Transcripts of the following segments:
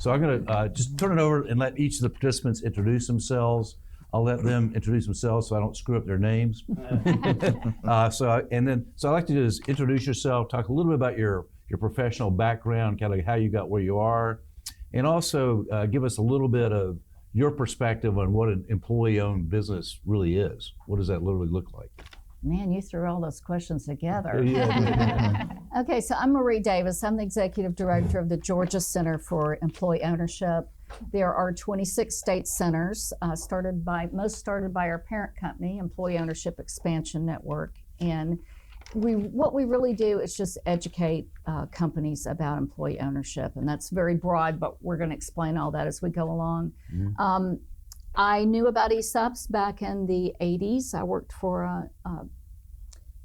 So I'm going to just turn it over and let each of the participants introduce themselves. I'll let them introduce themselves so I don't screw up their names. So I'd like to just introduce yourself, talk a little bit about your professional background, kind of how you got where you are, and also give us a little bit of your perspective on what an employee-owned business really is. What does that literally look like? Man, you threw all those questions together. Yeah. Okay, so I'm Marie Davis. I'm the Executive Director of the Georgia Center for Employee Ownership. There are 26 state centers, most started by our parent company, Employee Ownership Expansion Network. And what we really do is just educate companies about employee ownership. And that's very broad, but we're going to explain all that as we go along. Mm-hmm. I knew about ESOPS back in the 80s. I worked for a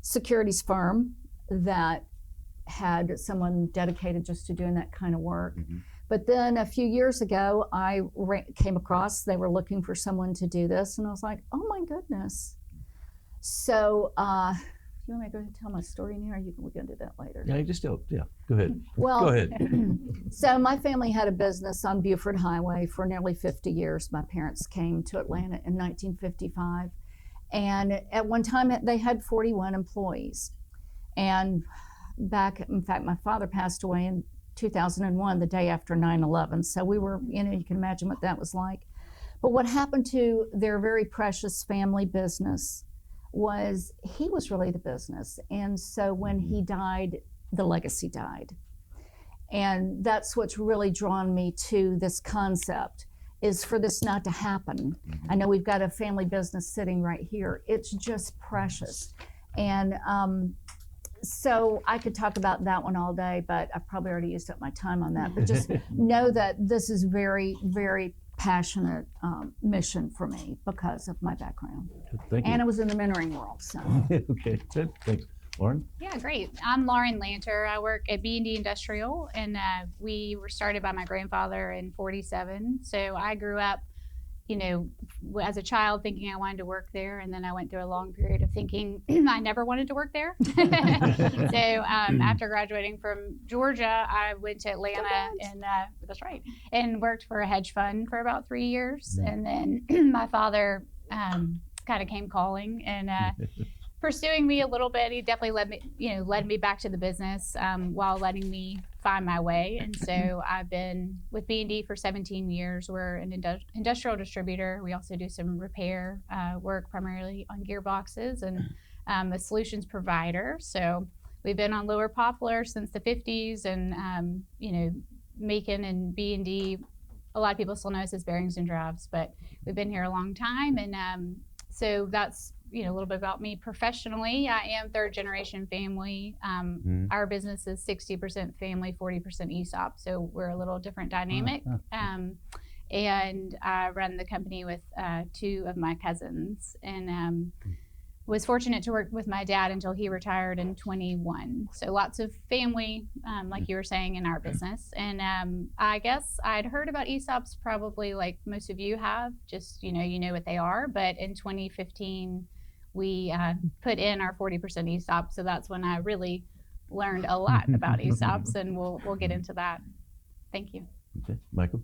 securities firm that had someone dedicated just to doing that kind of work. Mm-hmm. But then a few years ago, I came across, they were looking for someone to do this, and I was like, oh my goodness. So, you want me to go ahead and tell my story now, or we're going to do that later? Yeah, go ahead. Well, go ahead. So my family had a business on Buford Highway for nearly 50 years. My parents came to Atlanta in 1955. And at one time, they had 41 employees. And in fact, my father passed away in 2001, the day after 9/11. So we were, you can imagine what that was like. But what happened to their very precious family business was he was really the business. And so when he died, the legacy died. And that's what's really drawn me to this concept, is for this not to happen. I know we've got a family business sitting right here. It's just precious. And so I could talk about that one all day, but I've probably already used up my time on that. But just know that this is very, very passionate mission for me because of my background. Thank you. And I was in the mentoring world. So. Okay, good. Thanks. Lauren? Yeah, great. I'm Lauren Lanter. I work at B&D Industrial, and we were started by my grandfather in 47. So I grew up, as a child thinking I wanted to work there, and then I went through a long period of thinking I never wanted to work there. So after graduating from Georgia, I went to Atlanta, and that's right, and worked for a hedge fund for about 3 years. And then my father kind of came calling and pursuing me a little bit. He definitely led me back to the business while letting me find my way. And so I've been with B&D for 17 years. We're an industrial distributor. We also do some repair work, primarily on gearboxes, and a solutions provider. So we've been on Lower Poplar since the 50s, and Macon and B&D, a lot of people still know us as bearings and drives, but we've been here a long time. And so that's a little bit about me professionally. I am third generation family. Our business is 60% family, 40% ESOP. So we're a little different dynamic. And I run the company with two of my cousins, and was fortunate to work with my dad until he retired in 21. So lots of family, like you were saying, in our business. And I guess I'd heard about ESOPs probably like most of you have, just, you know what they are. But in 2015, we put in our 40% ESOP. So that's when I really learned a lot about ESOPs, and we'll get into that. Thank you. Okay, Michael.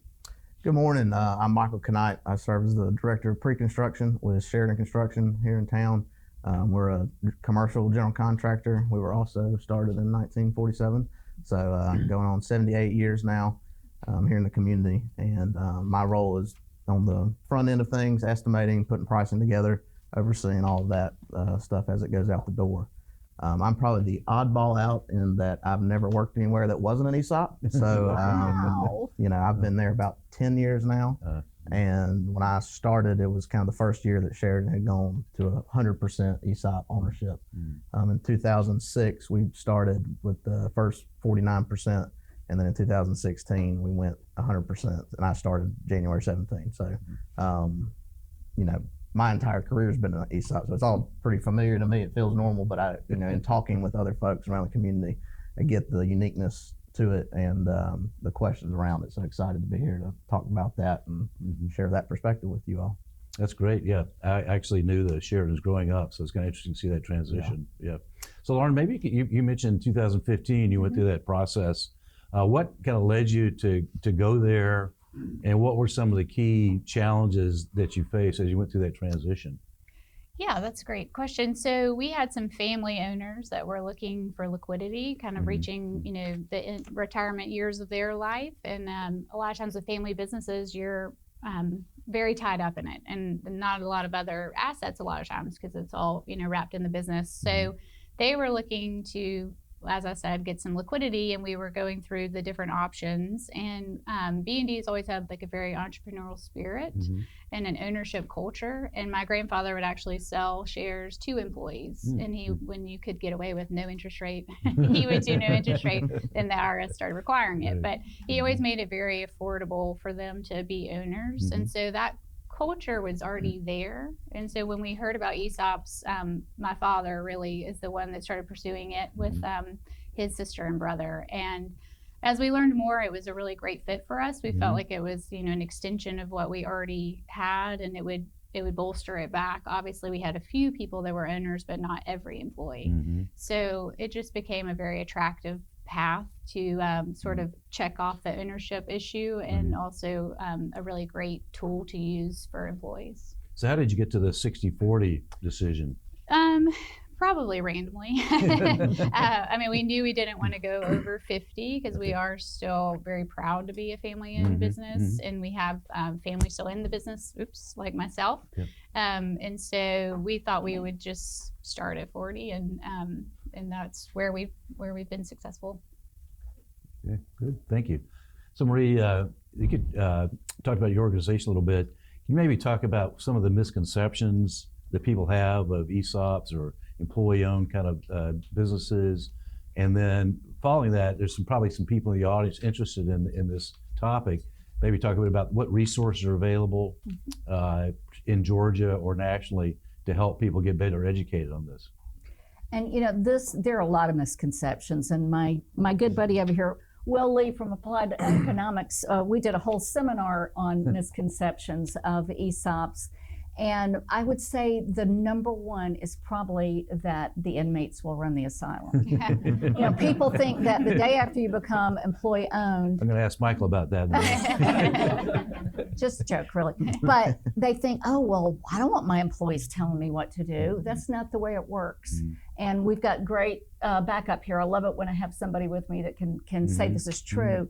Good morning. I'm Michael Knight. I serve as the Director of Pre-Construction with Sheridan Construction here in town. We're a commercial general contractor. We were also started in 1947, so going on 78 years now here in the community. And my role is on the front end of things, estimating, putting pricing together, overseeing all of that stuff as it goes out the door. I'm probably the oddball out in that I've never worked anywhere that wasn't an ESOP. So, I've been there about 10 years now. And when I started, it was kind of the first year that Sheridan had gone to 100% ESOP ownership. In 2006, we started with the first 49%. And then in 2016, we went 100%. And I started January 17. So, my entire career has been an ESOP, so it's all pretty familiar to me. It feels normal, but in talking with other folks around the community, I get the uniqueness to it and the questions around it. So excited to be here to talk about that and share that perspective with you all. That's great. Yeah, I actually knew the Sheridans growing up, so it's kind of interesting to see that transition. Yeah. So Lauren, maybe you mentioned 2015, you went through that process What kind of led you to go there, and what were some of the key challenges that you faced as you went through that transition? Yeah, that's a great question. So we had some family owners that were looking for liquidity, kind of reaching, the retirement years of their life. And a lot of times with family businesses, you're very tied up in it and not a lot of other assets a lot of times because it's all, wrapped in the business. So they were looking to, as I said, get some liquidity, and we were going through the different options. And B&D's always had like a very entrepreneurial spirit and an ownership culture. And my grandfather would actually sell shares to employees, and when you could get away with no interest rate, he would do no interest rate. Then the IRS started requiring it, but he always made it very affordable for them to be owners, and so that culture was already there. And so when we heard about ESOPS, my father really is the one that started pursuing it with his sister and brother. And as we learned more, it was a really great fit for us. We felt like it was, an extension of what we already had, and it would bolster it back. Obviously, we had a few people that were owners, but not every employee. So it just became a very attractive path to sort of check off the ownership issue, and also a really great tool to use for employees. So how did you get to the 60-40 decision? Probably randomly. I mean, we knew we didn't want to go over 50 because we are still very proud to be a family-owned business, and we have family still in the business, like myself. And so we thought we would just start at 40, and that's where we've been successful. Okay, good. Thank you. So Marie, you could talk about your organization a little bit. Can you maybe talk about some of the misconceptions that people have of ESOPs or employee-owned kind of businesses? And then following that, there's probably some people in the audience interested in this topic. Maybe talk a bit about what resources are available in Georgia or nationally to help people get better educated on this. And there are a lot of misconceptions. And my good buddy over here, Will Lee from Applied Economics, we did a whole seminar on misconceptions of ESOPs. And I would say the number one is probably that the inmates will run the asylum. People think that the day after you become employee owned. I'm going to ask Michael about that. Just a joke, really. But they think, oh, well, I don't want my employees telling me what to do. That's not the way it works. And we've got great backup here. I love it when I have somebody with me that can say this is true.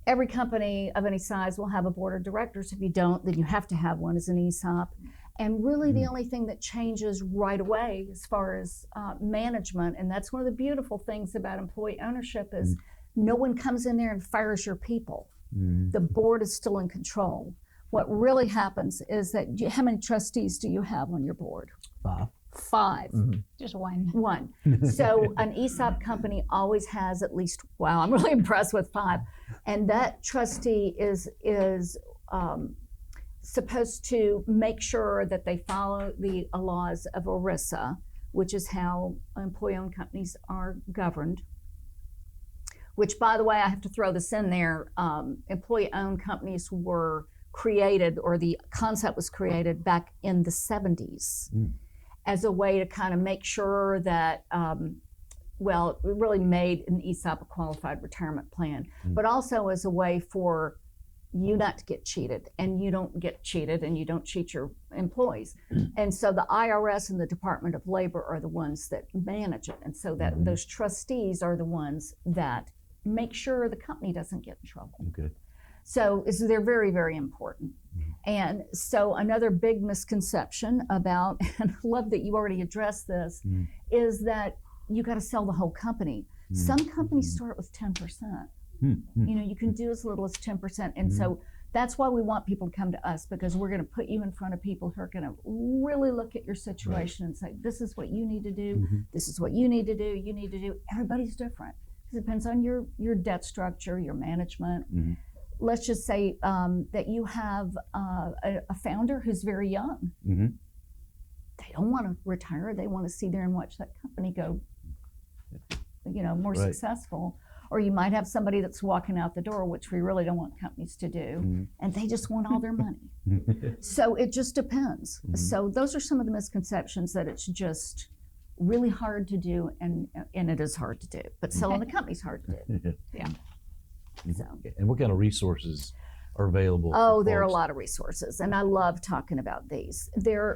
Every company of any size will have a board of directors. If you don't, then you have to have one as an ESOP. And really the only thing that changes right away as far as management, and that's one of the beautiful things about employee ownership, is no one comes in there and fires your people. The board is still in control. What really happens is that, how many trustees do you have on your board? 5. Just one. So an ESOP company always has at least, wow, I'm really impressed with 5. And that trustee is supposed to make sure that they follow the laws of ERISA, which is how employee-owned companies are governed. Which, by the way, I have to throw this in there, employee-owned companies were created, or the concept was created back in the 70s. As a way to kind of make sure that, it really made an ESOP a qualified retirement plan, but also as a way for you not to get cheated, and you don't get cheated, and you don't cheat your employees. And so the IRS and the Department of Labor are the ones that manage it. And so that those trustees are the ones that make sure the company doesn't get in trouble. Okay. So they're very, very important. And so another big misconception about, and I love that you already addressed this, is that you got to sell the whole company. Some companies start with 10%. You can do as little as 10%. And so that's why we want people to come to us, because we're going to put you in front of people who are going to really look at your situation and say, this is what you need to do. This is what you need to do. You need to do. Everybody's different. It depends on your debt structure, your management. Let's just say that you have a founder who's very young. They don't want to retire. They want to see there and watch that company go, more successful. Or you might have somebody that's walking out the door, which we really don't want companies to do, and they just want all their money. So it just depends. So those are some of the misconceptions, that it's just really hard to do, and it is hard to do. But selling the company's hard to do. So. And what kind of resources are available? Oh, for there are a folks? lot of resources, and I love talking about these.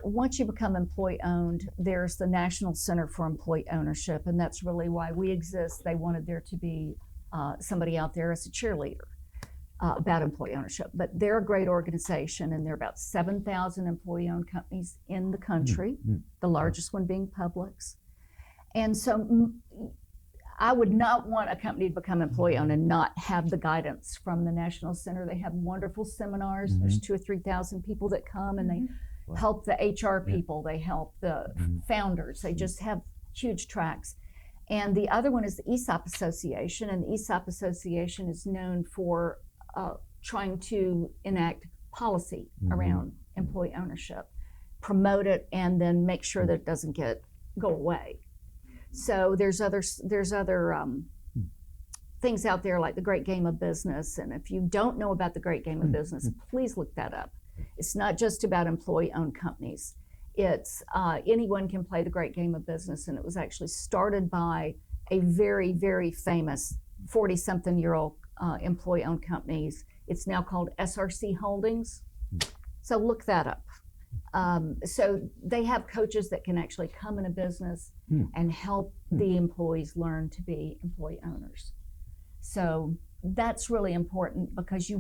Once you become employee owned, there's the National Center for Employee Ownership, and that's really why we exist. They wanted there to be somebody out there as a cheerleader about employee ownership. But they're a great organization, and there are about 7,000 employee owned companies in the country, the largest one being Publix. And so I would not want a company to become employee owned and not have the guidance from the National Center. They have wonderful seminars. There's 2,000 or 3,000 people that come, and they help the HR people. They help the founders. They just have huge tracks. And the other one is the ESOP Association, and the ESOP Association is known for trying to enact policy around employee ownership, promote it, and then make sure that it doesn't go away. So there's other things out there like the Great Game of Business, and if you don't know about the Great Game of Business, please look that up. It's not just about employee-owned companies. It's anyone can play the Great Game of Business, and it was actually started by a very, very famous 40-something-year-old employee-owned companies. It's now called SRC Holdings. So look that up. So they have coaches that can actually come in a business and help the employees learn to be employee owners. So that's really important because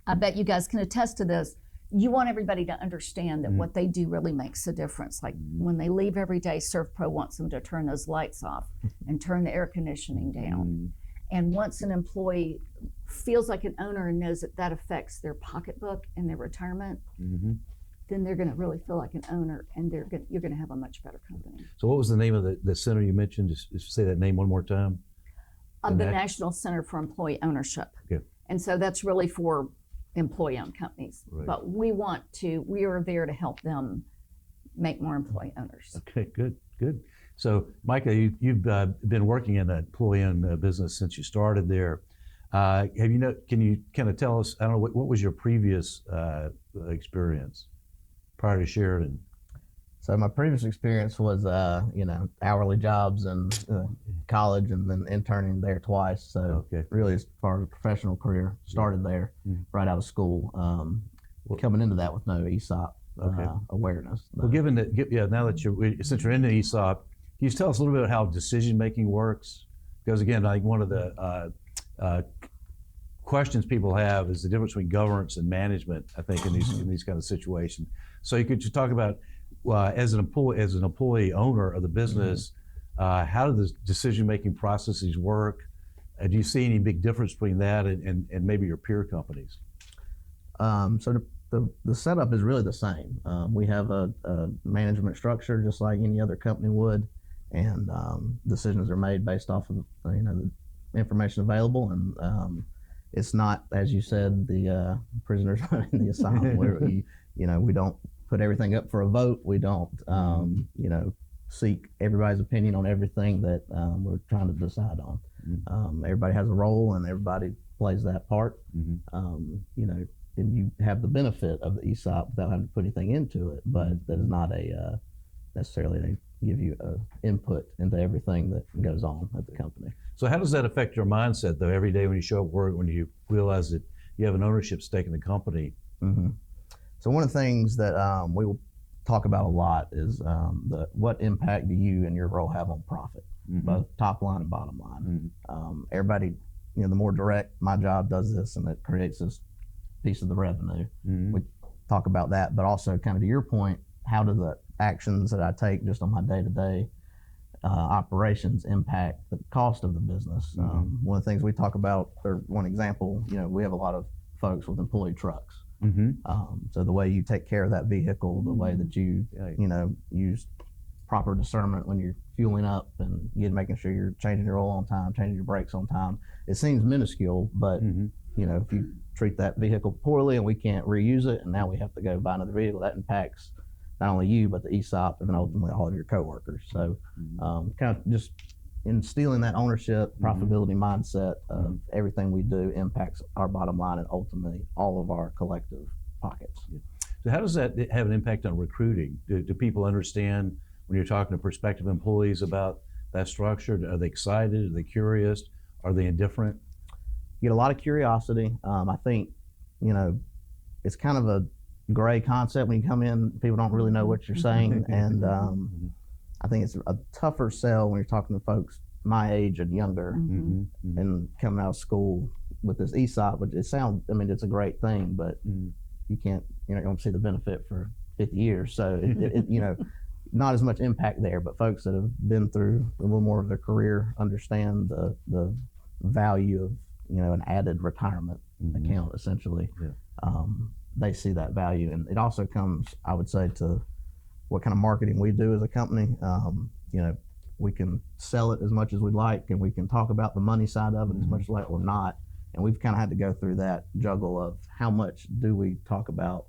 I bet you guys can attest to this, you want everybody to understand that what they do really makes a difference. Like when they leave every day, ServPro wants them to turn those lights off and turn the air conditioning down. And once an employee feels like an owner and knows that that affects their pocketbook and their retirement, then they're going to really feel like an owner, and you're going to have a much better company. So what was the name of the center you mentioned? Just say that name one more time. The National Center for Employee Ownership. Okay. And so that's really for employee-owned companies. Right. But we are there to help them make more employee owners. Okay, good. So Micah, you've been working in an employee-owned business since you started there. Can you kind of tell us, I don't know, what was your previous experience prior to Sheridan? So my previous experience was, hourly jobs and college, and then interning there twice. So really, as far as a professional career, started there right out of school. Coming into that with no ESOP awareness. Well, now that since you're in the ESOP, can you tell us a little bit about how decision making works? Because again, like one of the questions people have is the difference between governance and management, I think, in these kind of situations. So could you talk about as an employee owner of the business, how do the decision-making processes work? Do you see any big difference between that and maybe your peer companies? So the setup is really the same. We have a management structure just like any other company would, and decisions are made based off of the information available, and it's not, as you said, the prisoners in the asylum where we don't put everything up for a vote. We don't seek everybody's opinion on everything that we're trying to decide on. Everybody has a role, and everybody plays that part. And you have the benefit of the ESOP without having to put anything into it, but that is not necessarily they give you input into everything that goes on at the company. So how does that affect your mindset, though, every day when you show up work, when you realize that you have an ownership stake in the company? So one of the things that we will talk about a lot is what impact do you and your role have on profit, both top line and bottom line. Everybody, the more direct my job does this, and it creates this piece of the revenue. We talk about that, but also kind of to your point, how do the actions that I take just on my day-to-day operations impact the cost of the business? One of the things we talk about, or one example, we have a lot of folks with employee trucks. So the way you take care of that vehicle, the way that you use proper discernment when you're fueling up and making sure you're changing your oil on time, changing your brakes on time. It seems minuscule, but if you treat that vehicle poorly and we can't reuse it, and now we have to go buy another vehicle, that impacts not only you, but the ESOP, and then ultimately all of your coworkers. So kind of just instilling that ownership, profitability mindset of everything we do impacts our bottom line and ultimately all of our collective pockets. So how does that have an impact on recruiting? Do people understand when you're talking to prospective employees about that structure? Are they excited? Are they curious? Are they indifferent? get a lot of curiosity. I think, you know, it's kind of a gray concept when you come in. People don't really know what you're saying, and I think it's a tougher sell when you're talking to folks my age and younger, and coming out of school with this ESOP. But I mean, it's a great thing, but you can't, you know, you don't see the benefit for 50 years. So you know, not as much impact there. But folks that have been through a little more of their career understand the value of, you know, an added retirement account essentially. They see that value, and it also comes, I would say, to what kind of marketing we do as a company. You know, we can sell it as much as we'd like, and we can talk about the money side of it as much as like or not. And we've kind of had to go through that juggle of how much do we talk about,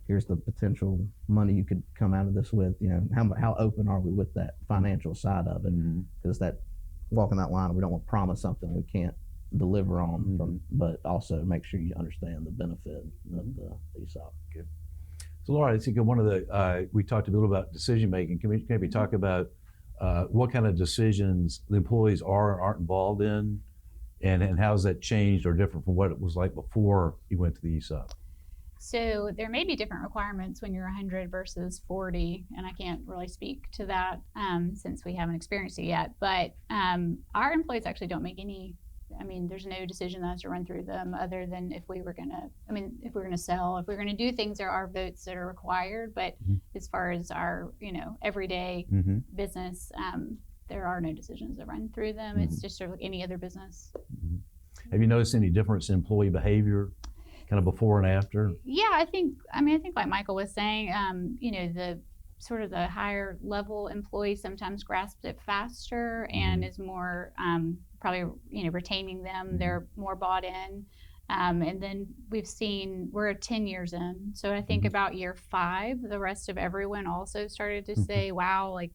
here's the potential money you could come out of this with, you know, how open are we with that financial side of it? Because that walking that line, we don't want to promise something we can't deliver on, but also make sure you understand the benefit of the ESOP. Good. So Laura, I think one of the, we talked a little about decision making. Can we maybe talk about what kind of decisions the employees are or aren't involved in, and how has that changed or different from what it was like before you went to the ESOP? So there may be different requirements when you're 100 versus 40, and I can't really speak to that since we haven't experienced it yet. But our employees actually don't make any. I mean, there's no decision that has to run through them other than if we were gonna. I mean, if we're gonna sell, if we're gonna do things, there are votes that are required. But as far as our, you know, everyday business, there are no decisions that run through them. It's just sort of like any other business. Have you noticed any difference in employee behavior, kind of before and after? Yeah, I think like Michael was saying, you know, the sort of the higher level employee sometimes grasps it faster and is more probably, you know, retaining them. They're more bought in. And then we're 10 years in. So I think about year 5, the rest of everyone also started to say, wow, like,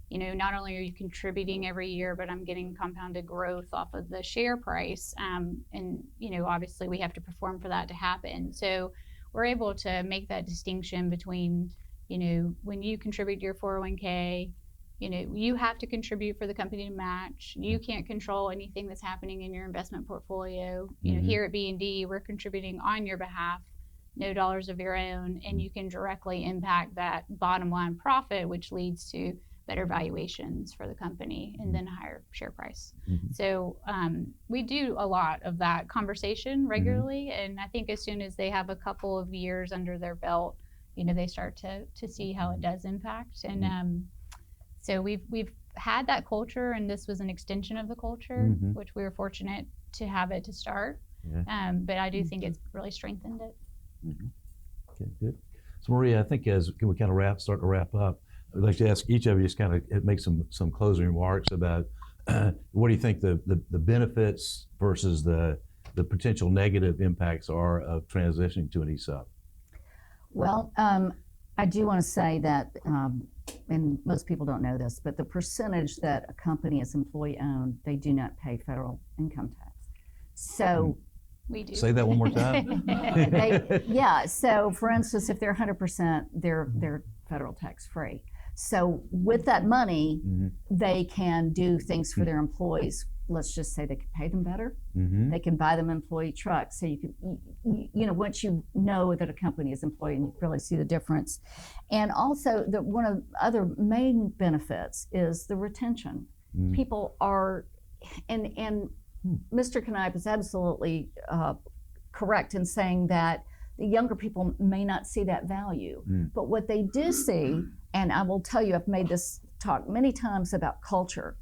you know, not only are you contributing every year, but I'm getting compounded growth off of the share price. And, you know, obviously we have to perform for that to happen. So we're able to make that distinction between, you know, when you contribute to your 401k, you know, you have to contribute for the company to match. You can't control anything that's happening in your investment portfolio. You know, here at B&D, we're contributing on your behalf, no dollars of your own, and you can directly impact that bottom line profit, which leads to better valuations for the company and then higher share price. So we do a lot of that conversation regularly, and I think as soon as they have a couple of years under their belt, you know, they start to see how it does impact. And so we've had that culture, and this was an extension of the culture, which we were fortunate to have it to start. But I do think it's really strengthened it. Okay, good. So Maria, I think as we kind of start to wrap up, I'd like to ask each of you just kind of make some closing remarks about what do you think the benefits versus the potential negative impacts are of transitioning to an ESOP? Well, I do want to say that, and most people don't know this, but the percentage that a company is employee owned, they do not pay federal income tax. So we do. Say that one more time. Yeah. So for instance, if they're 100%, they're federal tax free. So with that money, they can do things for their employees. Let's just say they can pay them better. They can buy them employee trucks. So you can, you know, once you know that a company is employee, and you really see the difference. And also, one of the other main benefits is the retention. People are, and Mr. Knipe is absolutely correct in saying that the younger people may not see that value. But what they do see, and I will tell you, I've made this talk many times about culture.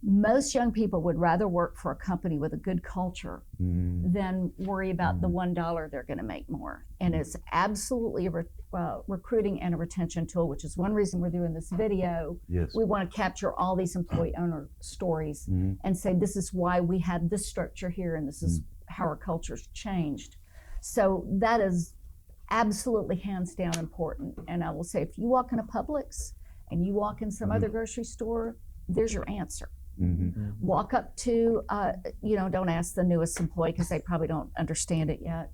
Most young people would rather work for a company with a good culture than worry about the $1 they're going to make more. And it's absolutely a recruiting and a retention tool, which is one reason we're doing this video. Yes. We want to capture all these employee owner stories and say, this is why we had this structure here, and this is how our culture's changed. So that is absolutely hands down important. And I will say, if you walk in a Publix and you walk in some other grocery store, there's your answer. Walk up to, you know, don't ask the newest employee because they probably don't understand it yet.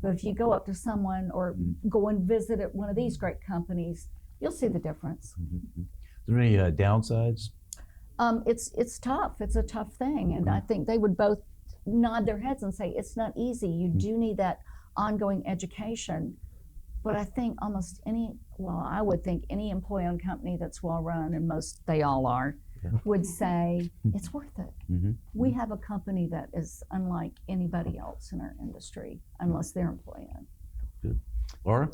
But if you go up to someone or go and visit at one of these great companies, you'll see the difference. Is there any downsides? It's tough. It's a tough thing. And I think they would both nod their heads and say it's not easy. You do need that ongoing education. But I think almost I would think any employee-owned company that's well-run, and most they all are, would say it's worth it. We have a company that is unlike anybody else in our industry, unless they're employee-owned. Good. Laura?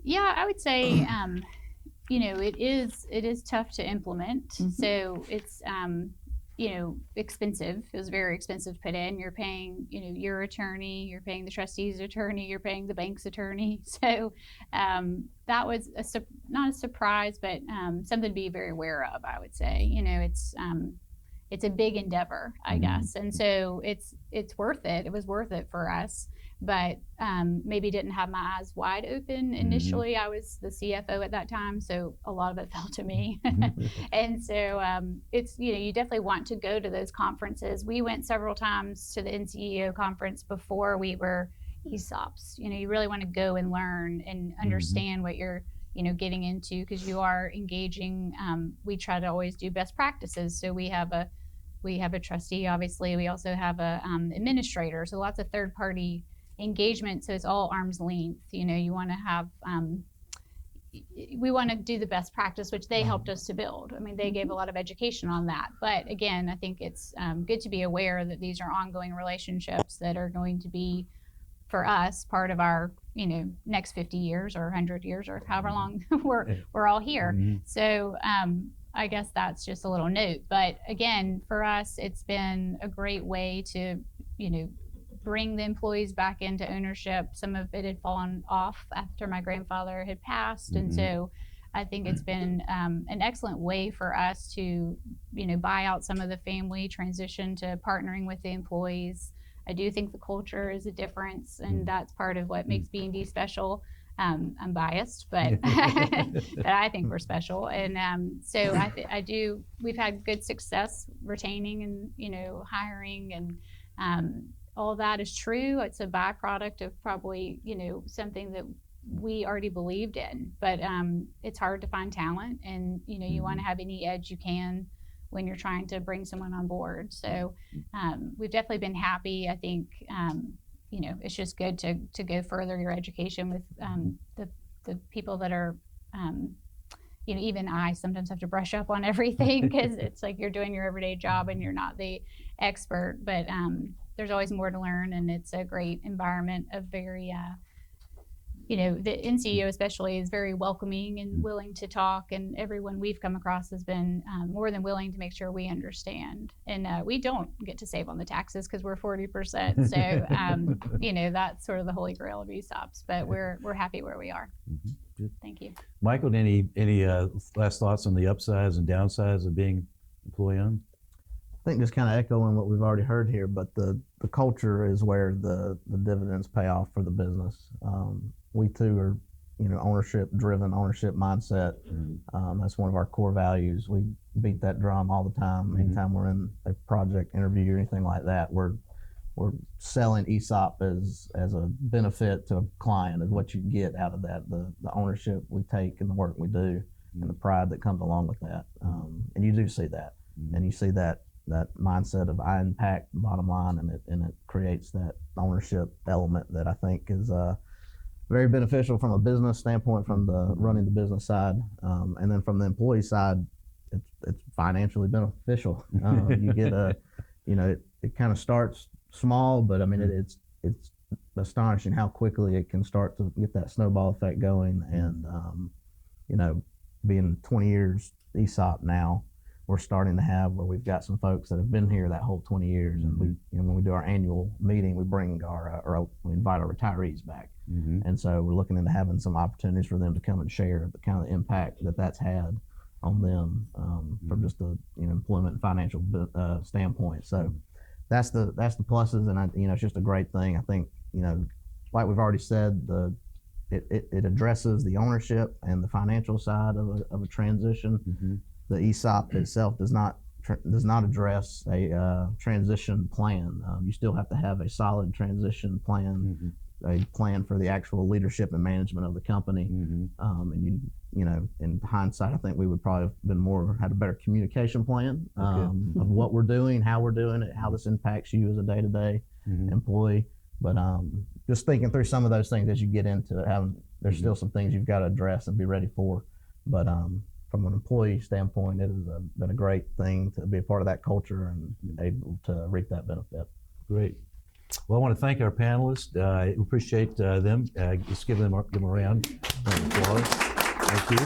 Yeah, I would say, it is tough to implement. So it's, expensive. It was very expensive to put in. You're paying, your attorney, you're paying the trustee's attorney, you're paying the bank's attorney. So that was not a surprise, but something to be very aware of, I would say. It's a big endeavor, I guess. And so it's worth it. It was worth it for us, but maybe didn't have my eyes wide open initially. I was the CFO at that time, so a lot of it fell to me. And so it's, you definitely want to go to those conferences. We went several times to the NCEO conference before we were ESOPS. You really want to go and learn and understand what you're getting into, because you are engaging. We try to always do best practices. So we have a trustee, obviously. We also have a administrator. So lots of third party engagement. So it's all arm's length. You want to have, we want to do the best practice, which they helped us to build. I mean, they gave a lot of education on that. But again, I think it's good to be aware that these are ongoing relationships that are going to be, for us, part of our next 50 years or 100 years or however long we're all here. So I guess that's just a little note. But again, for us, it's been a great way to bring the employees back into ownership. Some of it had fallen off after my grandfather had passed, and so I think it's been an excellent way for us to buy out some of the family, transition to partnering with the employees. I do think the culture is a difference, and that's part of what makes B&D special. I'm biased, but but I think we're special, and so I do. We've had good success retaining and hiring, and all of that is true. It's a byproduct of probably something that we already believed in, but it's hard to find talent, and you want to have any edge you can when you're trying to bring someone on board. So we've definitely been happy. I think it's just good to go further your education with the people that are even I sometimes have to brush up on everything, because it's like you're doing your everyday job and you're not the expert, but there's always more to learn, and it's a great environment of very the NCEO especially is very welcoming and willing to talk, and everyone we've come across has been more than willing to make sure we understand. And we don't get to save on the taxes because we're 40%. So, that's sort of the holy grail of ESOPs, but we're happy where we are. Good. Thank you. Michael, any last thoughts on the upsides and downsides of being employee-owned? I think just kind of echoing what we've already heard here, but the culture is where the dividends pay off for the business. We too are, ownership driven, ownership mindset. That's one of our core values. We beat that drum all the time. Anytime we're in a project interview or anything like that, we're selling ESOP as a benefit to a client, of what you get out of that, the ownership we take and the work we do, and the pride that comes along with that. And you do see that, and you see that mindset of I impact the bottom line, and it creates that ownership element that I think is very beneficial from a business standpoint, from the running the business side, and then from the employee side, it's financially beneficial. You get it kind of starts small, but I mean it's astonishing how quickly it can start to get that snowball effect going. And being 20 years ESOP now, we're starting to have where we've got some folks that have been here that whole 20 years, and we, when we do our annual meeting, we bring we invite our retirees back, and so we're looking into having some opportunities for them to come and share the kind of impact that's had on them from just the employment and financial standpoint. So that's the pluses, and it's just a great thing. I think like we've already said, it addresses the ownership and the financial side of a transition. The ESOP itself does not address a transition plan. You still have to have a solid transition plan a plan for the actual leadership and management of the company. And you know, in hindsight, I think we would probably have been had a better communication plan of what we're doing, how we're doing it, how this impacts you as a day-to-day employee. But just thinking through some of those things as you get into it, there's still some things you've got to address and be ready for. But from an employee standpoint, it has been a great thing to be a part of that culture and able to reap that benefit. Great. Well, I want to thank our panelists. I appreciate them. Just give them a round of applause. Thank you.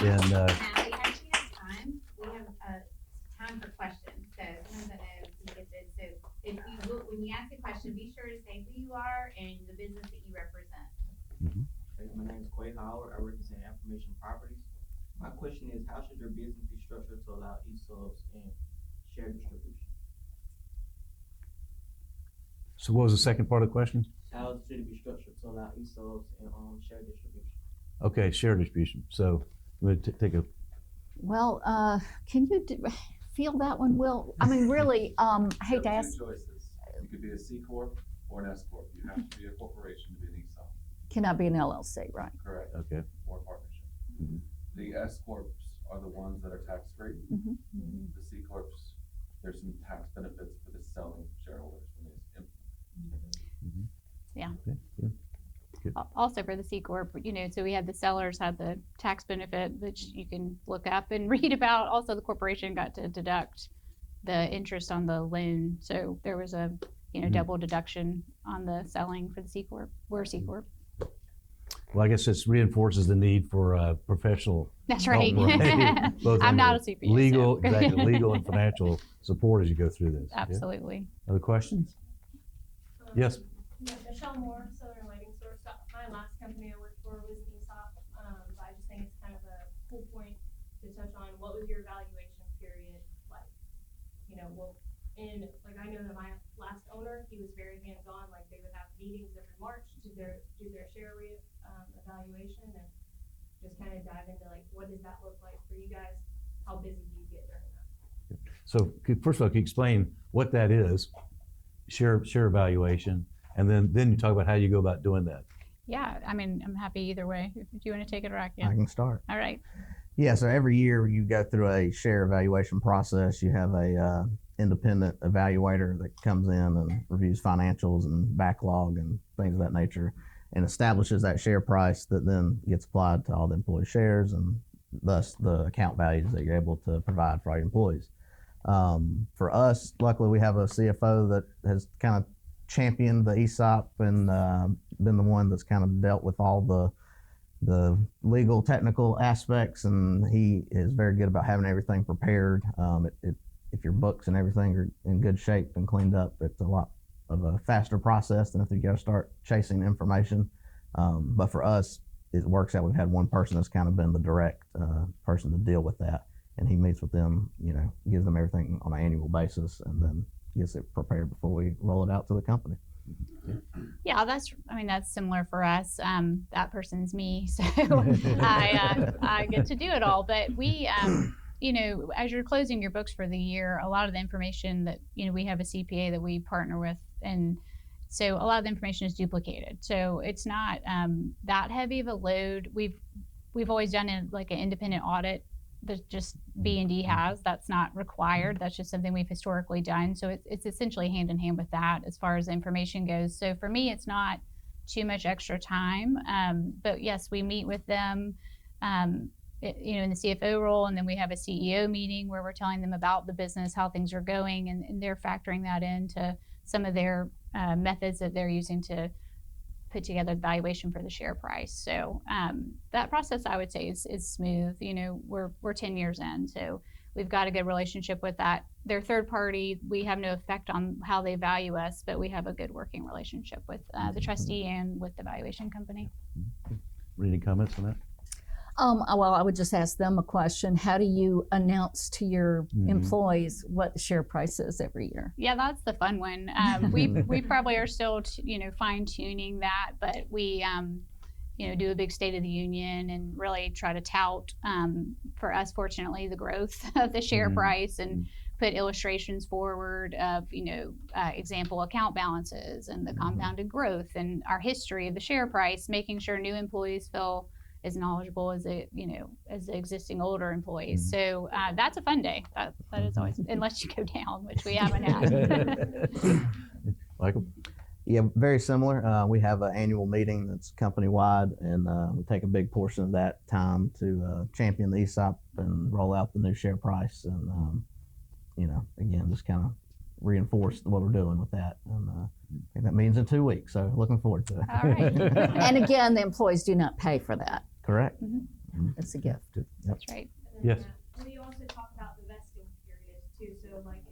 And We actually have time. We have time for questions. So sometimes I know you get this. So if you when you ask a question, be sure to say who you are and the business that you represent. My name is Quay Howard. I represent Affirmation Properties. My question is, how should your business be structured to allow ESOPs and share distribution? so what was the second part of the question? How should it be structured to allow ESOPs and share distribution? Okay, share distribution. So I'm going to take a, Well, can you feel that one, Will? I mean, really, I hate to You have ask, two choices. You could be a C Corp or an S Corp. You have to be a corporation to be an ESOP. cannot be an LLC, right? Correct. okay. Or partnership. Mhm. The S Corps are the ones that are tax free. Mhm. The C Corps, there's some tax benefits for the selling shareholders when they implement. Okay, good. Also for the C Corp, so we had the sellers had the tax benefit, which you can look up and read about. Also, the corporation got to deduct the interest on the loan. So there was a, double deduction on the selling for the C Corp. We're a C Corp. Well, I guess this reinforces the need for professional That's help, right. right? Both I'm on not the a CPA. legal, so. exactly, legal and financial support as you go through this. Yeah? Absolutely. Other questions? Yes. Yeah, Michelle Moore, Southern Lighting Source. My last company I worked for was an ESOP. But I just think it's kind of a cool point to touch on. What was your evaluation period like? I know that my last owner, he was very hands-on. Like they would have meetings every March to do their share evaluation and just kind of dive into what does that look like for you guys? How busy do you get during that? So first of all, can you explain what that is, share evaluation, and then you talk about how you go about doing that. Yeah, I mean, I'm happy either way. If you want to take it or I can. I can start. All right. Yeah, so every year you go through a share evaluation process. You have a independent evaluator that comes in and reviews financials and backlog and things of that nature and establishes that share price that then gets applied to all the employee shares and thus the account values that you're able to provide for all your employees. For us, luckily we have a CFO that has kind of championed the ESOP and been the one that's kind of dealt with all the legal technical aspects, and he is very good about having everything prepared. If your books and everything are in good shape and cleaned up, it's a lot of a faster process than if you got to start chasing information. But for us, it works out. We've had one person that's kind of been the direct person to deal with that, and he meets with them, gives them everything on an annual basis, and then gets it prepared before we roll it out to the company. Yeah, that's similar for us. That person's me, so I get to do it all. But we, as you're closing your books for the year, a lot of the information that, we have a CPA that we partner with, and so a lot of the information is duplicated. So it's not that heavy of a load. We've always done an independent audit that just B&D has. That's not required. That's just something we've historically done. So it's essentially hand in hand with that as far as information goes. So for me, it's not too much extra time. But yes, we meet with them, in the CFO role, and then we have a CEO meeting where we're telling them about the business, how things are going, and they're factoring that into some of their methods that they're using to put together the valuation for the share price. So that process, I would say, is smooth. We're 10 years in, so we've got a good relationship with that. They're third party. We have no effect on how they value us, but we have a good working relationship with the trustee and with the valuation company. Any comments on that? Well, I would just ask them a question. How do you announce to your employees what the share price is every year? Yeah, that's the fun one. We probably are still, fine tuning that, but we, do a big State of the Union and really try to tout, for us, fortunately, the growth of the share price and put illustrations forward of, example account balances and the compounded growth and our history of the share price, making sure new employees feel as knowledgeable as as the existing older employees. So that's a fun day. That is always, unless you go down, which we haven't had. Michael? Yeah, very similar. We have an annual meeting that's company-wide, and we take a big portion of that time to champion the ESOP and roll out the new share price, and again, just kind of reinforce what we're doing with that. And I think that means in 2 weeks, so looking forward to it. All right. And again, the employees do not pay for that. Correct. It's a gift. That's right. And then, Yes. We also talk about the vesting period too, so like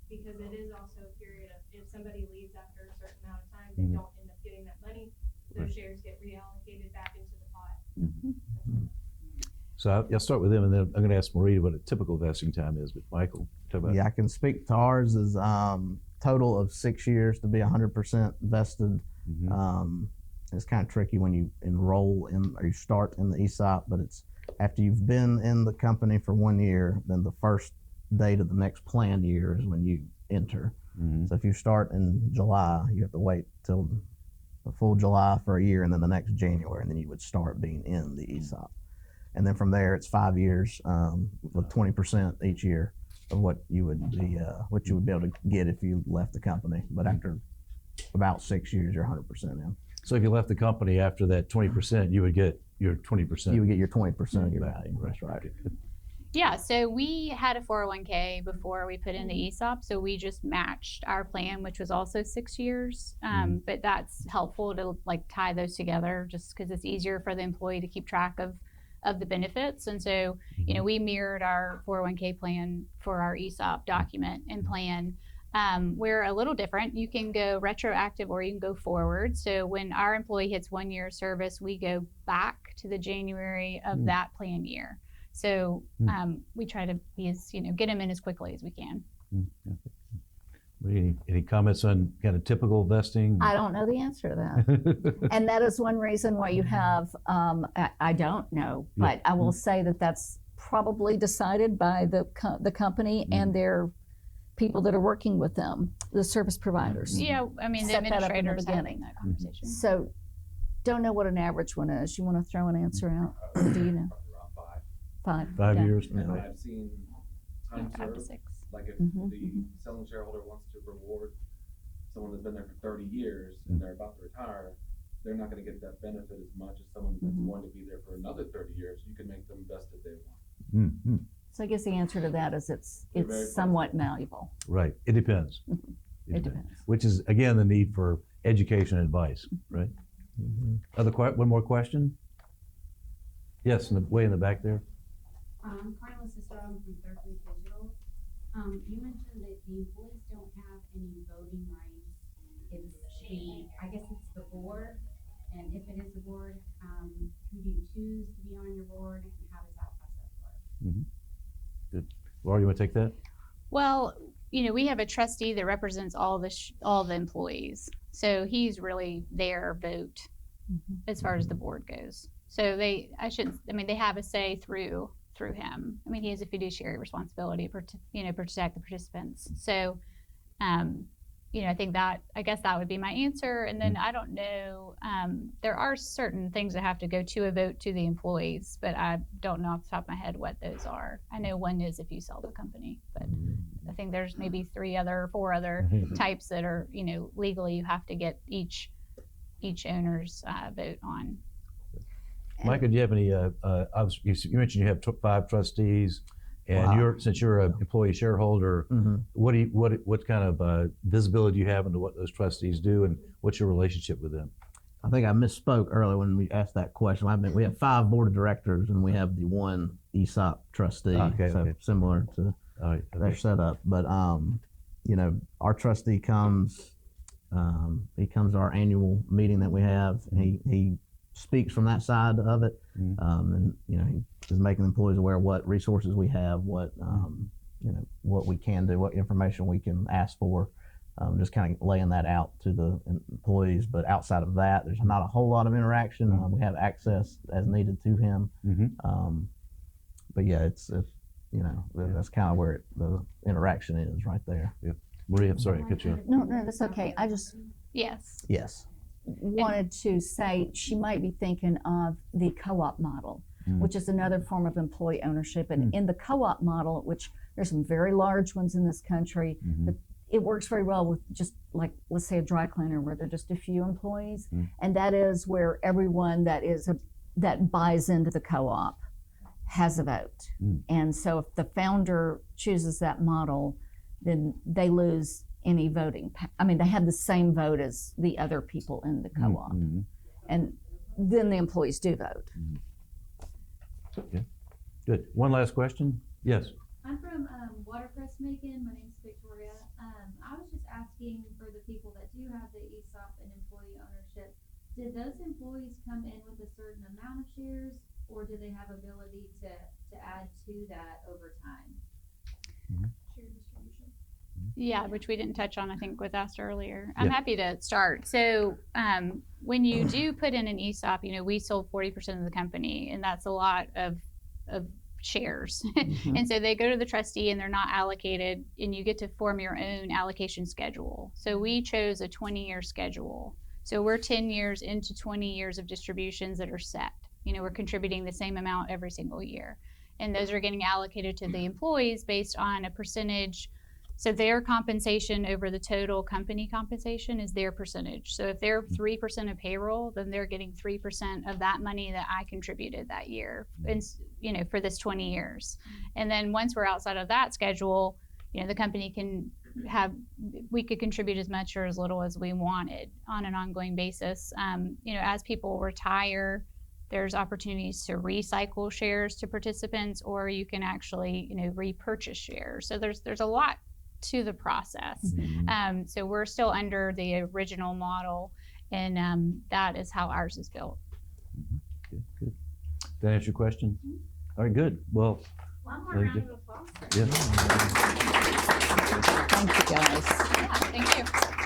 because it is also a period of, if somebody leaves after a certain amount of time, they don't end up getting that money, those shares get reallocated back into the pot. So I'll start with them, and then I'm going to ask Marie what a typical vesting time is. But Michael, talk about. Yeah, I can speak to ours as total of 6 years to be 100% vested. It's kind of tricky when you enroll in or you start in the ESOP, but it's after you've been in the company for 1 year, then the first date of the next planned year is when you enter. So if you start in July, you have to wait till the full July for a year, and then the next January, and then you would start being in the ESOP. And then from there, it's 5 years with 20% each year of what you would be able to get if you left the company. But after about 6 years, you're 100% in. So if you left the company after that 20%, you would get your 20%. You would get your 20% of your value. That's right. Okay, good. Yeah, so we had a 401k before we put in the ESOP, so we just matched our plan, which was also 6 years. But that's helpful to tie those together, just because it's easier for the employee to keep track of the benefits. And so, we mirrored our 401k plan for our ESOP document and plan. We're a little different. You can go retroactive or you can go forward. So when our employee hits 1 year of service, we go back to the January of that plan year. So we try to be as, get them in as quickly as we can. Any comments on kind of typical vesting? I don't know the answer to that. And that is one reason why you have, I don't know, but I will say that that's probably decided by the company and their people that are working with them, the service providers. Yeah, I mean, the Set that up in the administrators having beginning. that conversation. So don't know what an average one is. You want to throw an answer out? Or do you know? Around 5. 5. 5 yeah. years? And I've seen time 5 to served, 6. like if Mhm. the selling shareholder wants to reward someone that's been there for 30 years and they're about to retire, they're not gonna get that benefit as much as someone that's going to be there for another 30 years. You can make them best if they want. Mm-hmm. So I guess the answer to that is They're very it's somewhat malleable. Right. It depends. It depends. Which is, again, the need for education and advice, right? One more question? Yes, way in the back there. Carla Sister, I'm from Third Fleet Digital. You mentioned that the employees don't have any voting rights. I guess it's the board, and if it is the board, who do you choose to be on your board, and how does that process work? Good. Laura, you want to take that? Well, we have a trustee that represents all the employees. So he's really their vote as far as the board goes. So they have a say through him. I mean, he has a fiduciary responsibility to protect the participants. So, I guess that would be my answer. And then I don't know, there are certain things that have to go to a vote to the employees, but I don't know off the top of my head what those are. I know one is if you sell the company, but I think there's maybe 4 other types that are, legally you have to get each owner's vote on. Micah, do you have any, you mentioned you have 5 trustees, and Wow. since you're an employee shareholder, what kind of visibility do you have into what those trustees do, and what's your relationship with them? I think I misspoke earlier when we asked that question. We have 5 board of directors, and we have the 1 ESOP trustee. Okay. Similar to their setup. But our trustee comes. He comes to our annual meeting that we have. And he speaks from that side of it, and he is making employees aware of what resources we have, what what we can do, what information we can ask for. Just kind of laying that out to the employees. But outside of that, there's not a whole lot of interaction. We have access as needed to him. But yeah, it's that's kind of where the interaction is right there. Maria, I'm sorry, I cut you off. No, that's okay. I just Yes. Yes. wanted to say she might be thinking of the co-op model, which is another form of employee ownership. And in the co-op model, which there's some very large ones in this country, but it works very well with just like, let's say a dry cleaner where there are just a few employees. And that is where everyone that buys into the co-op has a vote. And so if the founder chooses that model, then they lose any voting. I mean, they have the same vote as the other people in the co-op. And then the employees do vote. Okay. Good. One last question? Yes. I'm from Watercress Macon. My name's Victoria. I was just asking for the people that do have the ESOP and employee ownership, did those employees come in with a certain amount of shares, or do they have ability to add to that over time? Share distribution. Yeah, which we didn't touch on, I think was asked earlier. I'm Yeah. happy to start. So when you do put in an ESOP, we sold 40% of the company, and that's a lot of shares. And so they go to the trustee and they're not allocated, and you get to form your own allocation schedule. So we chose a 20-year schedule. So we're 10 years into 20 years of distributions that are set. We're contributing the same amount every single year. And those are getting allocated to the employees based on a percentage. So their compensation over the total company compensation is their percentage. So if they're 3% of payroll, then they're getting 3% of that money that I contributed that year, and for this 20 years. And then once we're outside of that schedule, the company we could contribute as much or as little as we wanted on an ongoing basis. As people retire, there's opportunities to recycle shares to participants, or you can actually, repurchase shares. So there's a lot to the process. So we're still under the original model, and that is how ours is built. Good. Did that answer your question? All right, good. Well, One more Thank round you. of applause. yeah. Thank you, guys. Yeah, thank you.